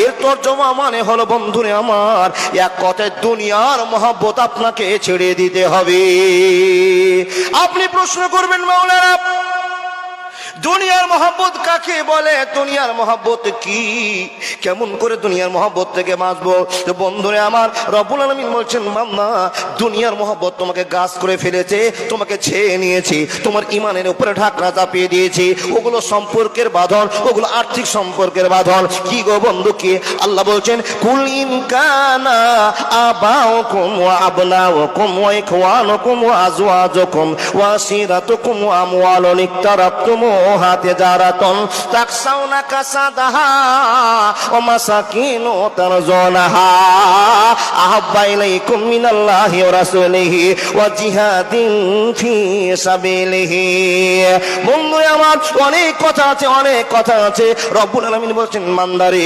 এর তর্জমা মানে হলো বন্ধুরে আমার, এক কথায় দুনিয়ার মহব্বত আপনাকে ছেড়ে দিতে হবে। আপনি প্রশ্ন করবেন মাওলানা, দুনিয়ার মহব্বত কাকে বলে, দুনিয়ার মহব্বত কি, কেমন করে দুনিয়ার মহব্বত থেকে বাঁচবো? তো বন্ধুরে আমার, রব্বুল আলামিন বলছেন বান্দা, দুনিয়ার মহব্বত তোমাকে গাছ করে ফেলেছে, তোমাকে ছেয়ে নিয়েছে, তোমার ইমানের উপরে ঢাকনা চাপিয়ে দিয়েছে। ওগুলো সম্পর্কের বাঁধন, ওগুলো আর্থিক সম্পর্কের বাঁধন। কি গো বন্ধু কি? আল্লাহ বলছেন কুল ইন কানা আবাউকুম ওয়া আবনাউকুম ওয়া ইখওয়ানুকুম ওয়া আজওয়াজুকুম ওয়া আসিরাতুকুম ওয়া আমওয়ালুন ইকতারাবতুমুহা তিজারাতুন তাকসাউনা কাসাদাহা ওয়া মাসাকিনু তারজুনাহা আহাব্বা ইলাইকুম মিনাল্লাহি ওয়া রাসূলিহি ওয়া জিহাদিন ফি সাবিলিহি। বন্ধু আমার, অনেক কথা আছে, অনেক কথা আছে। রব্বুল আলামিন বলছেন বান্দারে